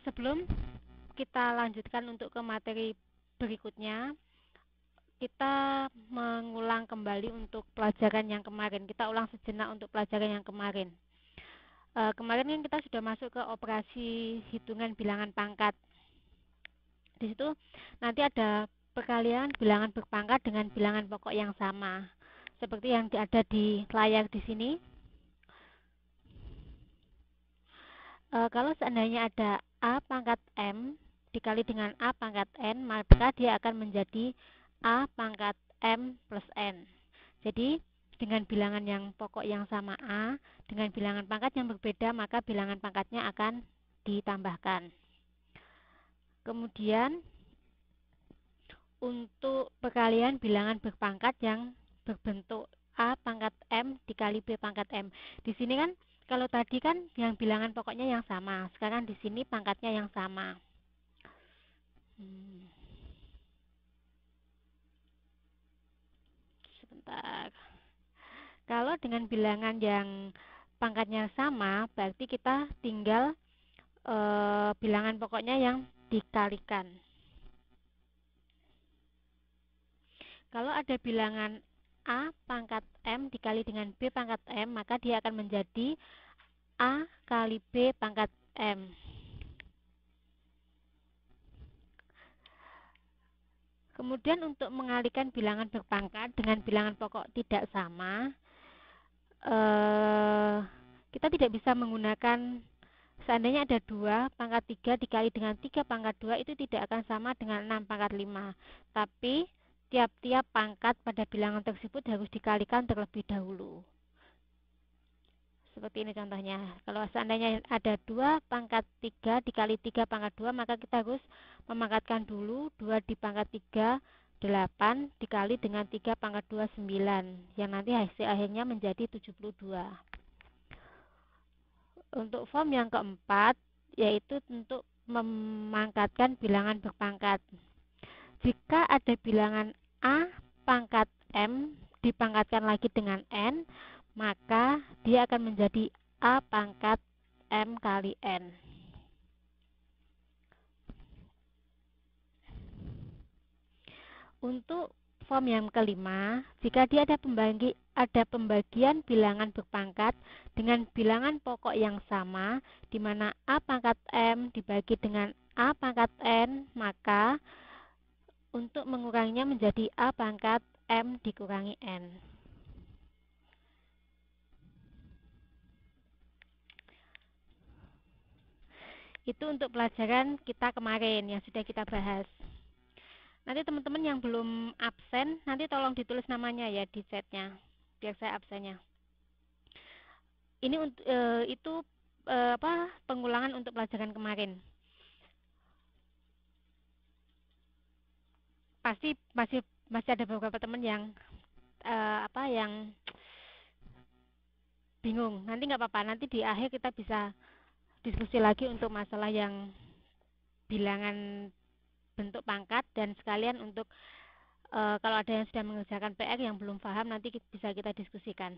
Sebelum kita lanjutkan untuk ke materi berikutnya, kita mengulang kembali untuk pelajaran yang kemarin. Kita ulang sejenak untuk pelajaran yang kemarin. Kemarin kan kita sudah masuk ke operasi hitungan bilangan pangkat. Di situ nanti ada perkalian bilangan berpangkat dengan bilangan pokok yang sama. Seperti yang ada di layar di sini. Kalau seandainya ada A pangkat M dikali dengan A pangkat N, maka dia akan menjadi A pangkat M plus N. Jadi dengan bilangan yang pokok yang sama A, dengan bilangan pangkat yang berbeda, maka bilangan pangkatnya akan ditambahkan. Kemudian untuk perkalian bilangan berpangkat yang berbentuk A pangkat M dikali B pangkat M. Di sini kan kalau tadi kan yang bilangan pokoknya yang sama, sekarang di sini pangkatnya yang sama. Sebentar. Kalau dengan bilangan yang pangkatnya sama, berarti kita tinggal bilangan pokoknya yang dikalikan. Kalau ada bilangan A pangkat M dikali dengan B pangkat M, maka dia akan menjadi A kali B pangkat M. Kemudian untuk mengalihkan bilangan berpangkat dengan bilangan pokok tidak sama, kita tidak bisa menggunakan, seandainya ada 2 pangkat 3 dikali dengan 3 pangkat 2 itu tidak akan sama dengan 6 pangkat 5. Tapi tiap-tiap pangkat pada bilangan tersebut harus dikalikan terlebih dahulu. Seperti ini contohnya. Kalau seandainya ada 2 pangkat 3 dikali 3 pangkat 2, maka kita harus memangkatkan dulu 2 di pangkat 3, 8 dikali dengan 3 pangkat 2, 9. Yang nanti hasil akhirnya menjadi 72. Untuk form yang keempat, yaitu untuk memangkatkan bilangan berpangkat. Jika ada bilangan A pangkat M dipangkatkan lagi dengan N, maka dia akan menjadi A pangkat M kali N. Untuk form yang kelima, jika dia ada pembagian bilangan berpangkat dengan bilangan pokok yang sama, di mana A pangkat M dibagi dengan A pangkat N, maka untuk menguranginya menjadi A pangkat M dikurangi N. Itu untuk pelajaran kita kemarin yang sudah kita bahas. Nanti teman-teman yang belum absen, nanti tolong ditulis namanya ya di chatnya, biar saya absennya. Ini itu pengulangan untuk pelajaran kemarin. Pasti masih ada beberapa teman yang yang bingung. Nanti nggak apa-apa, nanti di akhir kita bisa diskusi lagi untuk masalah yang bilangan bentuk pangkat, dan sekalian untuk kalau ada yang sudah mengerjakan PR yang belum paham, nanti bisa kita diskusikan.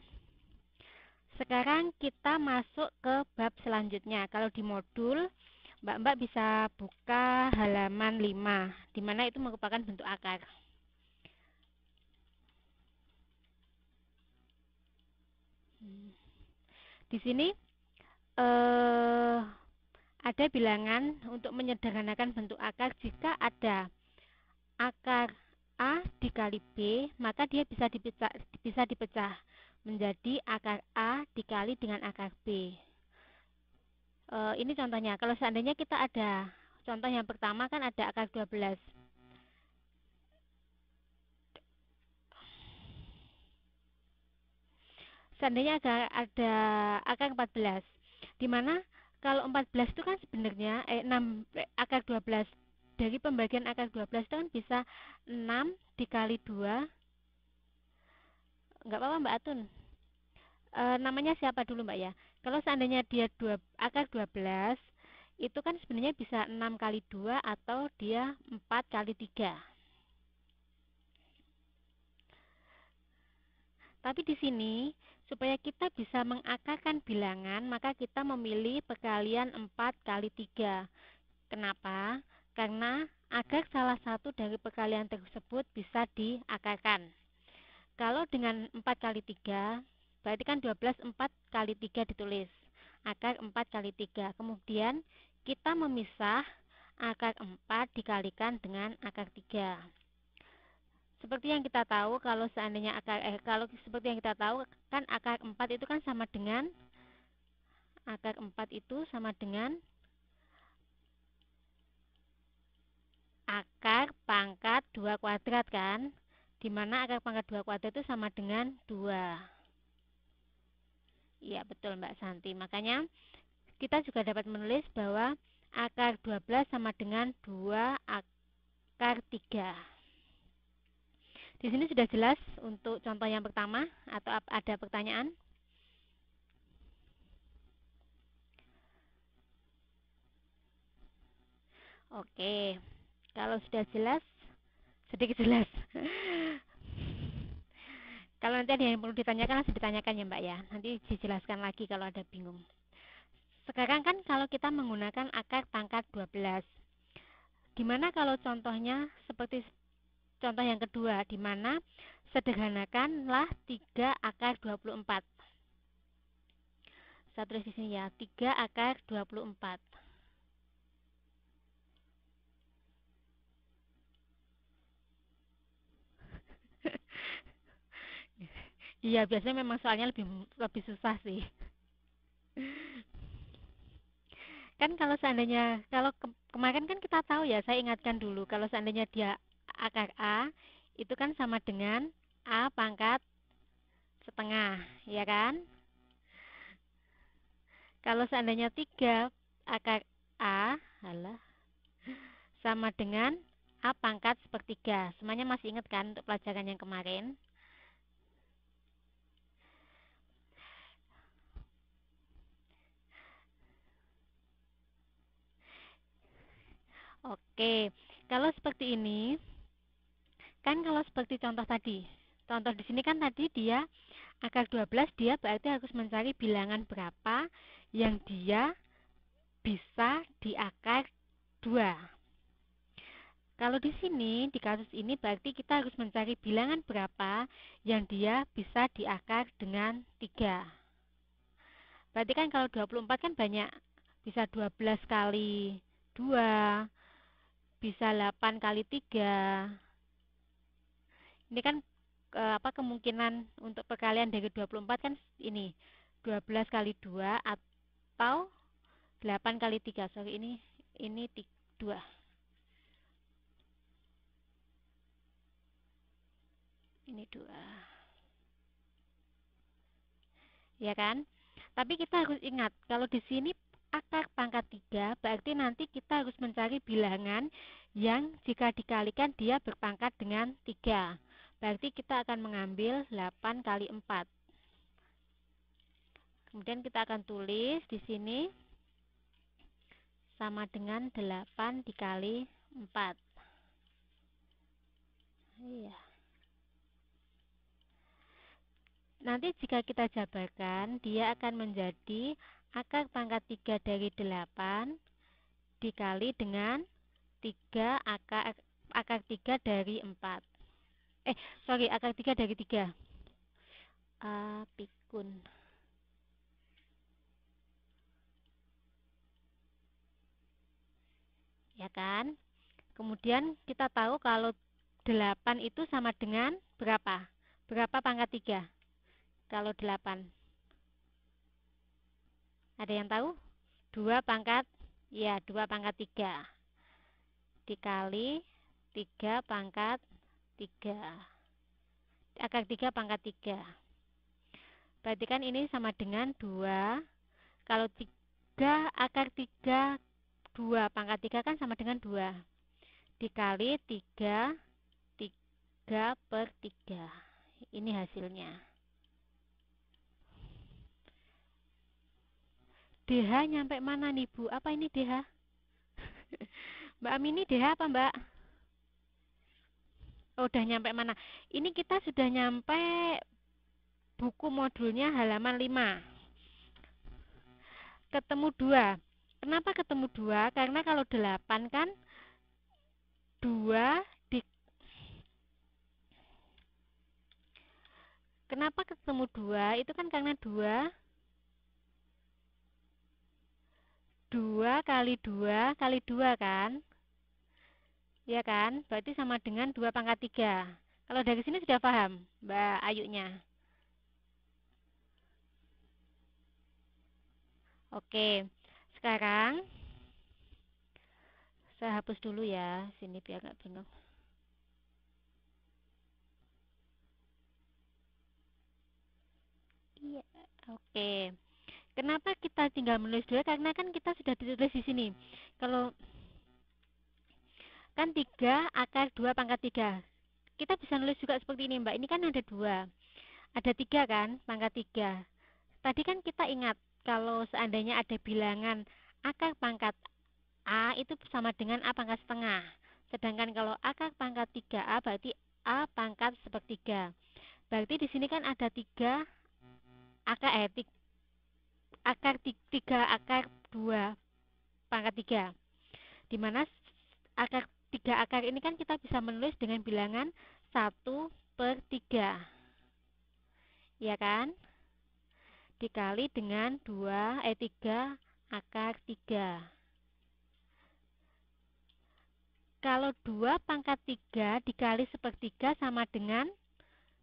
Sekarang kita masuk ke bab selanjutnya. Kalau di modul, Mbak bisa buka halaman 5, di mana itu merupakan bentuk akar. Di sini ada bilangan untuk menyederhanakan bentuk akar. Jika ada akar A dikali B, maka dia bisa dipecah menjadi akar A dikali dengan akar B. Ini contohnya. Kalau seandainya kita ada contoh yang pertama, kan ada akar 12. Seandainya ada akar 14, dimana kalau 14 itu kan sebenarnya akar 12 dari pembagian akar 12 itu kan bisa 6 dikali 2. Enggak apa-apa Mbak Atun. Namanya siapa dulu Mbak ya? Kalau seandainya dia akar 12, itu kan sebenarnya bisa 6 kali 2 atau dia 4 kali 3. Tapi di sini Supaya kita bisa mengakarkan bilangan, maka kita memilih perkalian 4 kali 3. Kenapa? Karena agar salah satu dari perkalian tersebut bisa diakarkan. Kalau dengan 4 kali 3, berarti kan 12 4 kali 3 ditulis. Akar 4 kali 3. Kemudian kita memisah akar 4 dikalikan dengan akar 3. Seperti yang kita tahu, kalau seandainya seperti yang kita tahu kan akar 4 itu kan sama dengan akar pangkat 2 kuadrat kan? Dimana akar pangkat 2 kuadrat itu sama dengan 2. Iya betul Mbak Santi. Makanya kita juga dapat menulis bahwa akar 12 sama dengan 2 akar 3. Di sini sudah jelas untuk contoh yang pertama, atau ada pertanyaan? Oke, kalau sudah jelas, sedikit jelas. Kalau nanti ada yang perlu ditanyakan, langsung ditanyakan ya Mbak ya. Nanti dijelaskan lagi kalau ada bingung. Sekarang kan kalau kita menggunakan akar pangkat 12. Gimana kalau contohnya seperti contoh yang kedua, di mana sederhanakanlah 3 akar 24. Saya tulis di sini ya, 3 akar 24. Iya, biasanya memang soalnya lebih susah sih. Kan kalau seandainya, kemarin kan kita tahu ya, saya ingatkan dulu, kalau seandainya dia akar A, itu kan sama dengan A pangkat setengah, ya kan? Kalau seandainya 3 akar A, sama dengan A pangkat sepertiga. Semuanya masih ingat kan untuk pelajaran yang kemarin? Oke, kalau seperti ini, kan kalau seperti contoh tadi. Contoh di sini kan tadi dia akar 12, dia berarti harus mencari bilangan berapa yang dia bisa diakar 2. Kalau di sini, di kasus ini berarti kita harus mencari bilangan berapa yang dia bisa diakar dengan 3. Berarti kan kalau 24 kan banyak. Bisa 12 kali 2, bisa 8 kali 3. Ini kan kemungkinan untuk perkalian dari 24 kan ini 12 kali 2 atau 8 kali 3. Sorry, ini 2. Ini 2. Ya kan? Tapi kita harus ingat, kalau di sini akar pangkat 3, berarti nanti kita harus mencari bilangan yang jika dikalikan dia berpangkat dengan 3. Berarti kita akan mengambil 8 kali 4. Kemudian kita akan tulis di sini sama dengan 8 dikali 4. Iya. Nanti jika kita jabarkan, dia akan menjadi akar pangkat 3 dari 8 dikali dengan 3 akar 3 dari 4. Akar 3 dari 3. Pikun. Ya kan? Kemudian kita tahu kalau 8 itu sama dengan berapa? Berapa pangkat 3? Kalau 8. Ada yang tahu? 2 pangkat, ya 2 pangkat 3. Dikali 3 pangkat 3. Akar 3 pangkat 3. Berarti kan ini sama dengan 2. Kalau 3 akar 3, 2 pangkat 3 kan sama dengan 2. Dikali 3, 3 per 3. Ini hasilnya. DH nyampe mana nih Bu? Apa ini DH? Mbak Amini DH apa Mbak? Oh, udah nyampe mana? Ini kita sudah nyampe buku modulnya halaman 5. Ketemu 2. Kenapa ketemu 2? Karena kalau 8 kan 2 di Kenapa ketemu 2? Itu kan karena 2 kali 2 kali 2 kan? Ya kan? Berarti sama dengan 2 pangkat 3. Kalau dari sini sudah paham, Mbak Ayunya? Oke. Sekarang saya hapus dulu ya, sini biar nggak bingung. Iya, oke. Kenapa kita tinggal menulis 2? Karena kan kita sudah ditulis di sini. Kalau kan 3 akar 2 pangkat 3. Kita bisa nulis juga seperti ini, Mbak. Ini kan ada 2. Ada 3 kan, pangkat 3. Tadi kan kita ingat kalau seandainya ada bilangan akar pangkat A itu sama dengan A pangkat setengah. Sedangkan kalau akar pangkat 3A berarti A pangkat sepertiga. Berarti di sini kan ada 3 akar akar 3 akar 2 pangkat 3. Di mana akar 3 akar ini kan kita bisa menulis dengan bilangan 1/3. Ya kan? Dikali dengan 3 akar 3. Kalau 2 pangkat 3 dikali sepertiga sama dengan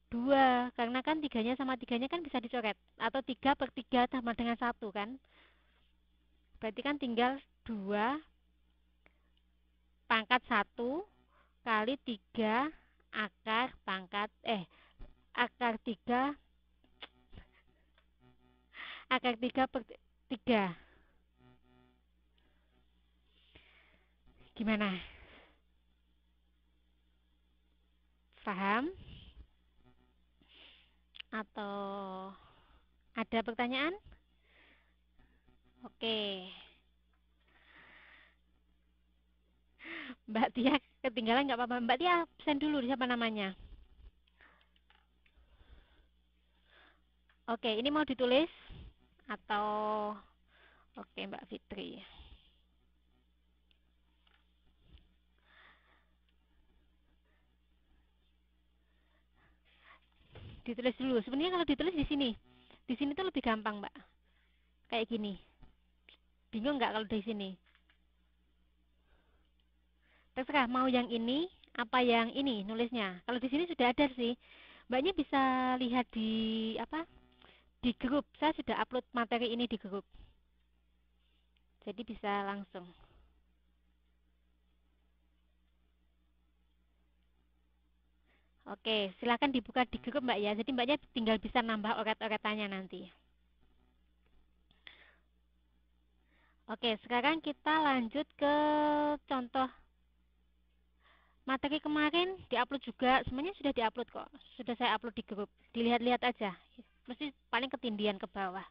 2. Karena kan 3-nya sama 3-nya kan bisa dicoret. Atau 3/3 sama dengan 1 kan. Berarti kan tinggal 2 pangkat 1 kali 3 akar pangkat akar 3 akar 3/3. Gimana? Paham? Atau ada pertanyaan? Oke. Mbak Tia ketinggalan nggak apa-apa. Mbak Tia absen dulu, siapa namanya? Oke, ini mau ditulis atau oke Mbak Fitri. Ditulis dulu. Sebenarnya kalau ditulis di sini. Di sini tuh lebih gampang, Mbak. Kayak gini. Bingung nggak kalau di sini? Terserah mau yang ini apa yang ini nulisnya. Kalau di sini sudah ada sih. Mbaknya bisa lihat di apa? Di grup. Saya sudah upload materi ini di grup. Jadi bisa langsung. Oke, silakan dibuka di grup Mbak ya. Jadi Mbaknya tinggal bisa nambah oret-oretannya nanti. Oke, sekarang kita lanjut ke contoh materi kemarin diupload juga. Semuanya sudah diupload kok. Sudah saya upload di grup. Dilihat-lihat aja. Mesti paling ketindihan ke bawah.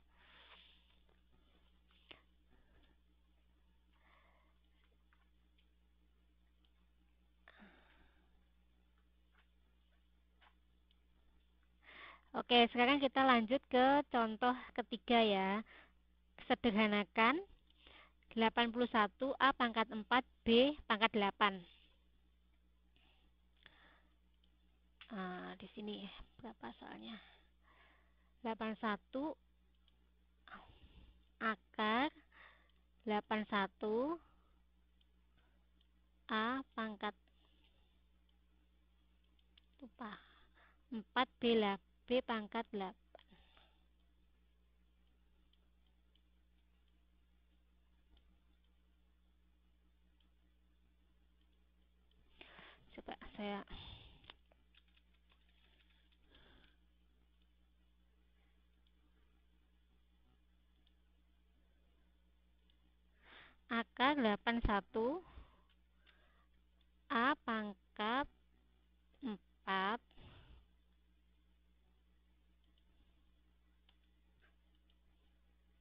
Oke, sekarang kita lanjut ke contoh ketiga ya. Sederhanakan 81A pangkat 4 B pangkat 8. Di sini berapa soalnya? 81 akar 81 A pangkat lupa 4 B pangkat 8. Coba saya akar 81 A pangkat 4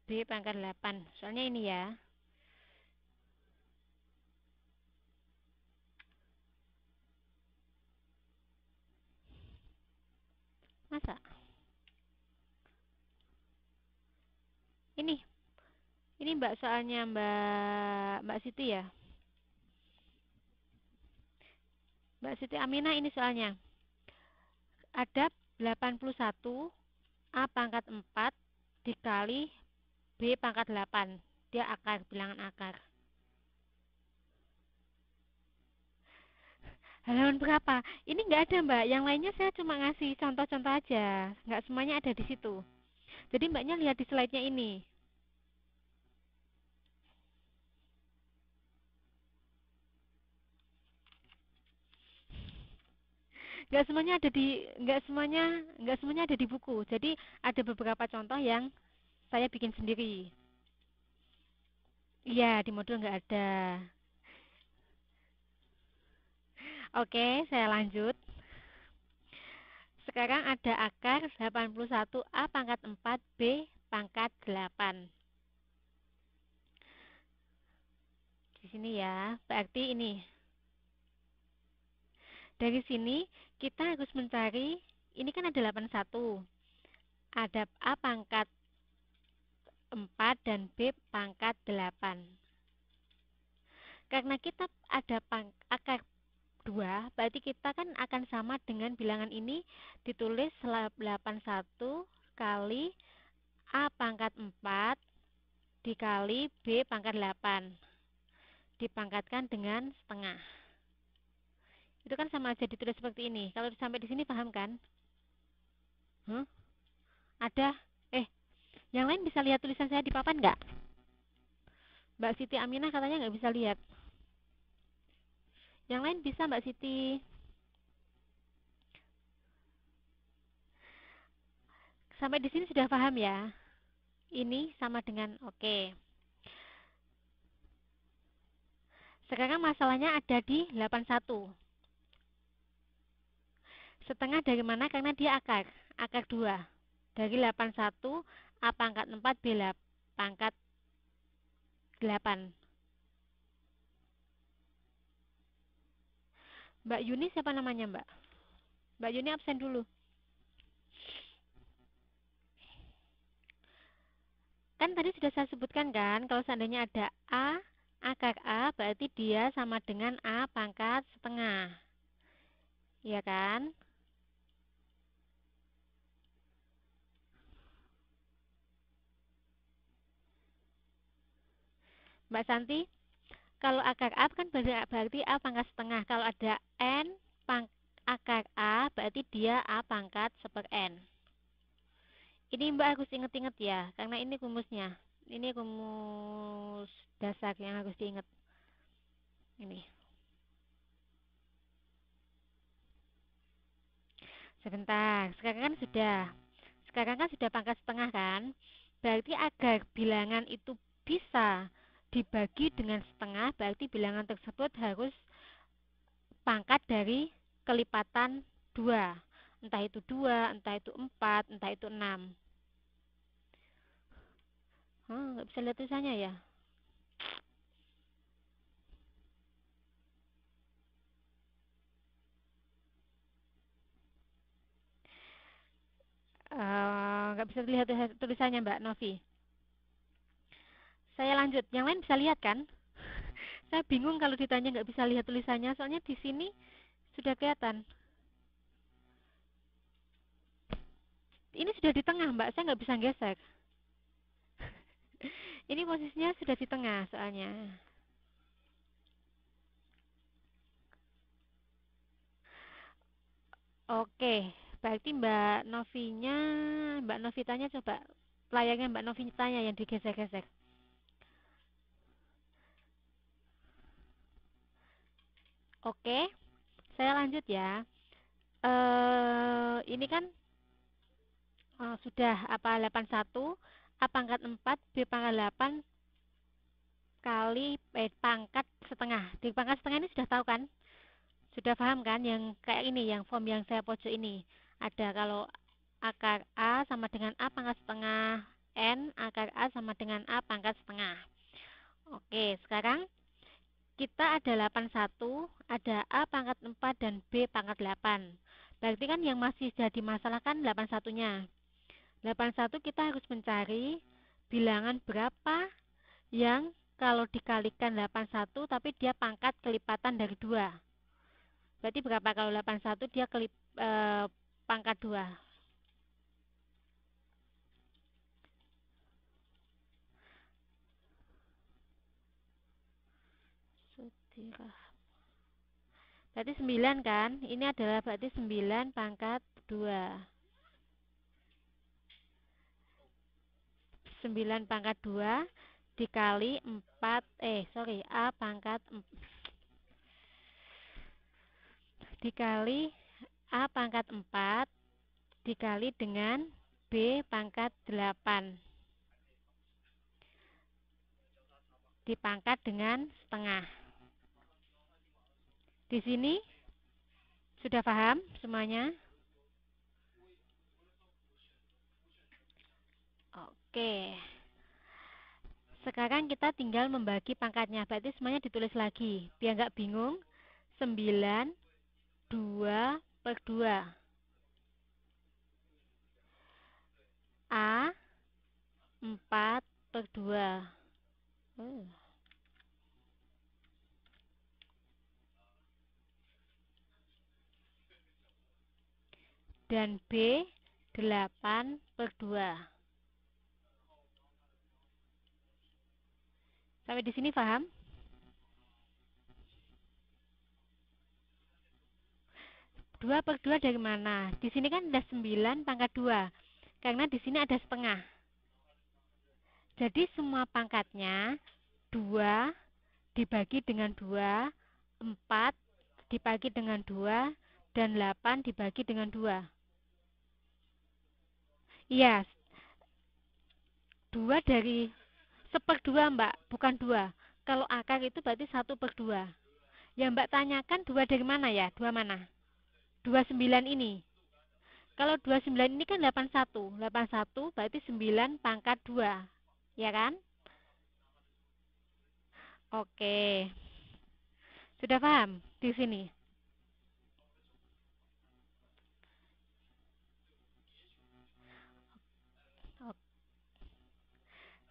B pangkat 8. Soalnya ini ya. Masa? Ini, ini Mbak soalnya Mbak Siti ya. Mbak Siti Aminah ini soalnya. Ada 81 A pangkat 4 dikali B pangkat 8. Dia akar, bilangan akar. Halaman berapa? Ini nggak ada Mbak, yang lainnya saya cuma ngasih contoh-contoh aja. Nggak semuanya ada di situ. Jadi Mbaknya lihat di slide-nya ini. Nggak semuanya ada di buku. Jadi ada beberapa contoh yang saya bikin sendiri. Iya, di modul nggak ada. Oke, saya lanjut. Sekarang ada akar 81 A pangkat 4 B pangkat 8. Di sini ya, berarti ini. Dari sini kita harus mencari, ini kan ada 81. Ada A pangkat 4 dan B pangkat 8. Karena kita ada akar 2, berarti kita kan akan sama dengan bilangan ini ditulis 81 kali A pangkat 4 dikali B pangkat 8 dipangkatkan dengan setengah. Itu kan sama aja ditulis seperti ini. Kalau sampai di sini paham kan? Ada? Yang lain bisa lihat tulisan saya di papan nggak? Mbak Siti Aminah katanya nggak bisa lihat. Yang lain bisa Mbak Siti. Sampai di sini sudah paham ya? Ini sama dengan oke. Sekarang masalahnya ada di 81. Setengah dari mana? Karena dia akar. Akar 2. Dari 81 A pangkat 4 B pangkat 8. Mbak Yuni siapa namanya Mbak? Mbak Yuni absen dulu. Kan tadi sudah saya sebutkan kan, kalau seandainya ada A, akar A berarti dia sama dengan A pangkat setengah. Iya kan? Mbak Santi, kalau akar A kan berarti A pangkat setengah. Kalau ada N akar A berarti dia A pangkat seper N. Ini Mbak harus inget-inget ya, karena ini rumusnya. Ini rumus dasar yang harus diingat. Ini. Sebentar, sekarang kan sudah pangkat setengah kan? Berarti agar bilangan itu bisa dibagi dengan setengah, berarti bilangan tersebut harus pangkat dari kelipatan 2. Entah itu 2, entah itu 4, entah itu 6. Nggak bisa lihat tulisannya ya? Nggak bisa lihat tulisannya Mbak Novi. Saya lanjut, yang lain bisa lihat kan? Saya bingung kalau ditanya nggak bisa lihat tulisannya, soalnya di sini sudah kelihatan. Ini sudah di tengah Mbak, saya nggak bisa geser. Ini posisinya sudah di tengah soalnya. Oke, berarti Mbak Novitanya coba layarnya Mbak Novitanya yang digesek-gesek. Oke, saya lanjut ya. Ini kan sudah apa 81 A pangkat 4 B pangkat 8 kali pangkat setengah. Di pangkat setengah ini sudah tahu kan? Sudah paham kan yang kayak ini, yang form yang saya pojok ini. Ada kalau akar A sama dengan A pangkat setengah N, akar A sama dengan A pangkat setengah. Oke, sekarang kita ada 81, ada A pangkat 4 dan B pangkat 8. Berarti kan yang masih jadi masalah kan 81-nya. 81 kita harus mencari bilangan berapa yang kalau dikalikan 81 tapi dia pangkat kelipatan dari 2. Berarti berapa kalau 81 dia pangkat 2? Sudirah. Berarti 9 kan? Ini adalah berarti 9 pangkat 2. 9 pangkat 2 dikali 4, A pangkat dikali A pangkat 4 dikali dengan B pangkat 8 dipangkat dengan setengah. Di sini sudah paham semuanya? Oke. Sekarang kita tinggal membagi pangkatnya. Berarti semuanya ditulis lagi. Biar nggak bingung. 9, 2 per 2. A, 4 per 2. Dan B, 8 per 2. Sampai di sini paham? 2 per 2 dari mana? Di sini kan ada 9 pangkat 2. Karena di sini ada setengah. Jadi semua pangkatnya 2 dibagi dengan 2, 4 dibagi dengan 2, dan 8 dibagi dengan 2. Iya, 2 dari 1/2 Mbak, bukan 2. Kalau akar itu berarti 1/2. Yang Mbak tanyakan 2 dari mana ya? 2 mana? 29 ini. Kalau 29 ini kan 81. 81 berarti 9 pangkat 2. Ya kan? Oke. Sudah paham di sini?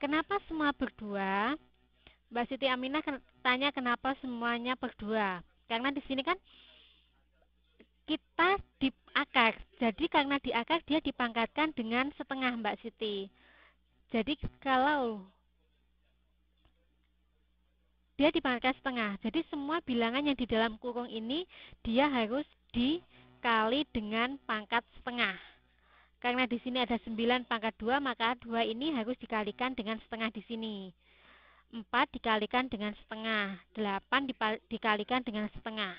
Kenapa semua berdua? Mbak Siti Aminah tanya kenapa semuanya berdua. Karena di sini kan kita di akar. Jadi karena di akar dia dipangkatkan dengan setengah Mbak Siti. Jadi kalau dia dipangkatkan setengah. Jadi semua bilangan yang di dalam kurung ini dia harus dikali dengan pangkat setengah. Karena di sini ada 9 pangkat 2, maka 2 ini harus dikalikan dengan setengah di sini. 4 dikalikan dengan setengah, 8 dikalikan dengan setengah.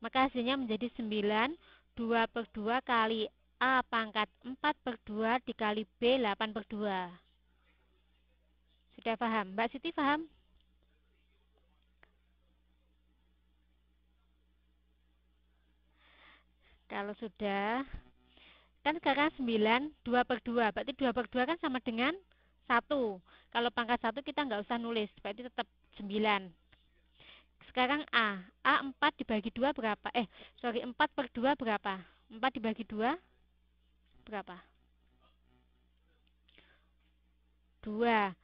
Maka hasilnya menjadi 9, 2 per 2 kali A pangkat 4 per 2 dikali B 8 per 2. Sudah paham? Mbak Siti paham? Kalau sudah, kan sekarang 9, 2 per 2. Berarti 2 per 2 kan sama dengan 1. Kalau pangkat 1 kita nggak usah nulis, berarti tetap 9. Sekarang A. A 4 dibagi 2 berapa? 4 per 2 berapa? 4 dibagi 2 berapa? 2.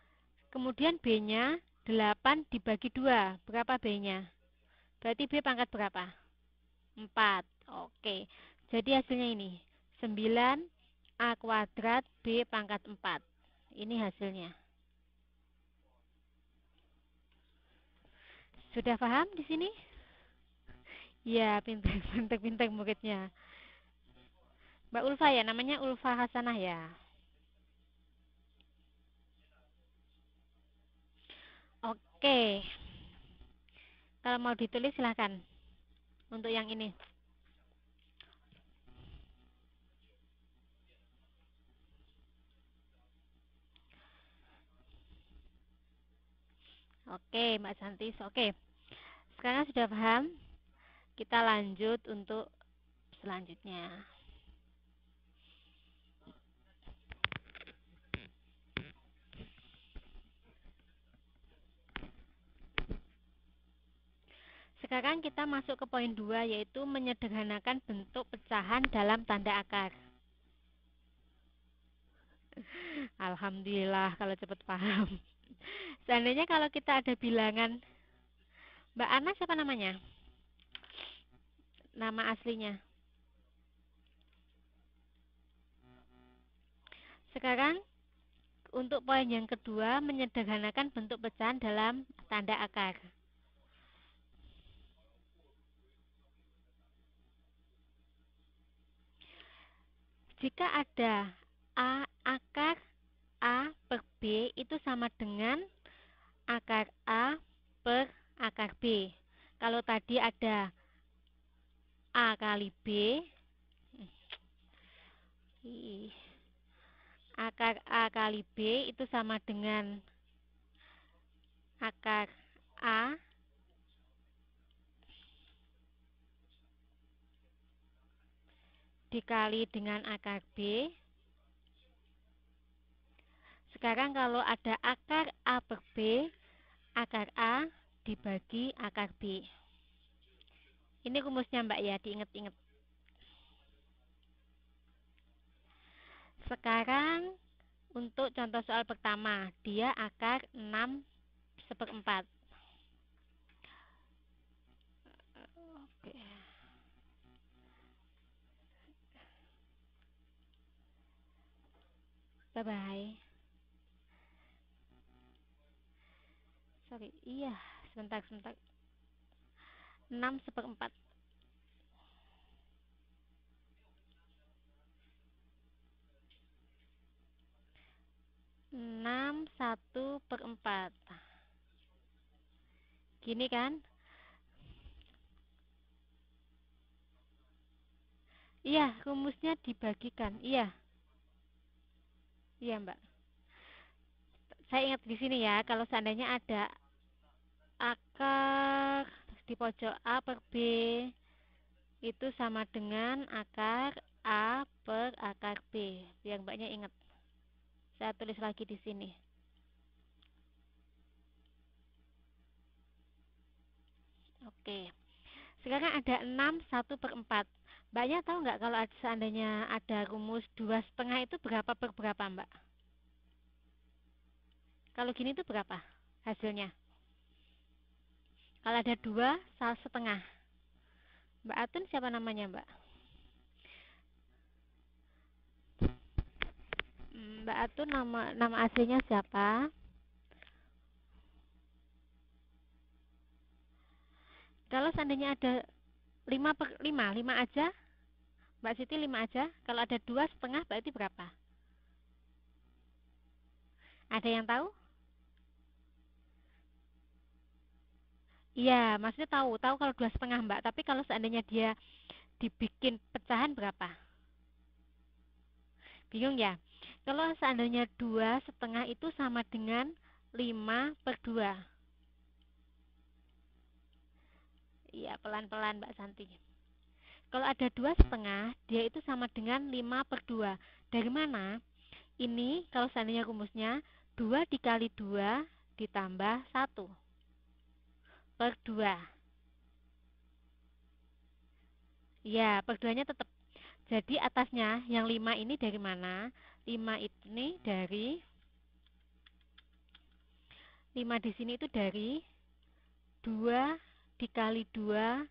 Kemudian B-nya 8 dibagi 2. Berapa B-nya? Berarti B pangkat berapa? 4. Oke. Jadi hasilnya ini. 9 A kuadrat B pangkat 4. Ini hasilnya. Sudah paham di sini? Ya, pintar-pintar muridnya. Mbak Ulfa ya, namanya Ulfa Hasanah ya. Oke. Kalau mau ditulis silahkan. Untuk yang ini. Oke, Mbak Santis. Oke. Sekarang sudah paham? Kita lanjut untuk selanjutnya. Sekarang kita masuk ke poin 2, yaitu menyederhanakan bentuk pecahan dalam tanda akar. Alhamdulillah kalau cepat paham. Seandainya kalau kita ada bilangan, Mbak Ana siapa namanya? Nama aslinya. Sekarang untuk poin yang kedua, menyederhanakan bentuk pecahan dalam tanda akar. Jika ada akar A per B itu sama dengan akar A per akar B. Kalau tadi ada A kali B, akar A kali B itu sama dengan akar A dikali dengan akar B. Sekarang kalau ada akar A per B, akar A dibagi akar B. Ini rumusnya Mbak ya, diingat-ingat. Sekarang untuk contoh soal pertama, dia akar 6/4. Oke. Bye-bye. Sorry, iya, sebentar. 6/4. 6/1/4. Gini kan? Iya, rumusnya dibagikan. Iya. Iya, Mbak. Saya ingat di sini ya, kalau seandainya ada akar di pojok A per B itu sama dengan akar A per akar B. Biar Mbaknya ingat. Saya tulis lagi di sini. Oke. Sekarang ada 6/1/4. Mbaknya tahu nggak kalau seandainya ada rumus 2,5 itu berapa per berapa, Mbak? Kalau gini itu berapa hasilnya? Kalau ada 2,5. Mbak Atun siapa namanya, Mbak? Mbak Atun nama aslinya siapa? Kalau seandainya ada 5/5, 5 aja. Mbak Siti 5 aja. Kalau ada 2,5 berarti berapa? Ada yang tahu? Iya, maksudnya tahu kalau 2,5 Mbak. Tapi kalau seandainya dia dibikin pecahan berapa? Bingung ya? Kalau seandainya 2,5 itu sama dengan 5/2. Iya, pelan-pelan Mbak Santi. Kalau ada 2,5, dia itu sama dengan 5/2. Dari mana? Ini kalau seandainya rumusnya 2 dikali 2 ditambah 1/2. Ya, per 2-nya tetap. Jadi atasnya yang 5 ini dari mana? 5 ini dari 5 di sini itu dari 2 dikali 2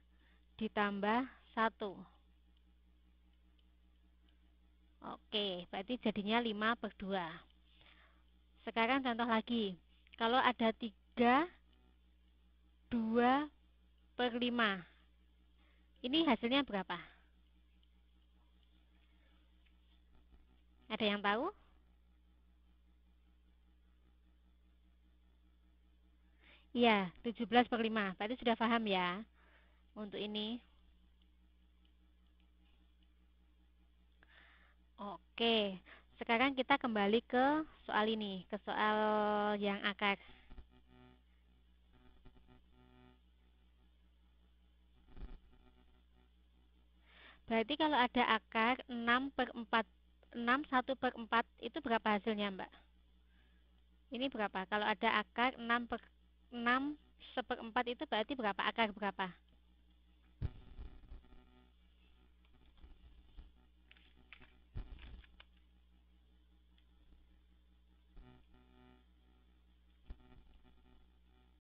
ditambah 1. Oke, berarti jadinya 5/2. Sekarang contoh lagi. Kalau ada 3, 2/5. Ini hasilnya berapa? Ada yang tahu? Iya, 17/5. Berarti sudah paham ya untuk ini. Oke, sekarang kita kembali ke soal ini, ke soal yang akar. Berarti kalau ada akar 6/1/4 itu berapa hasilnya, Mbak? Ini berapa? Kalau ada akar 6/4 itu berarti berapa? Akar berapa?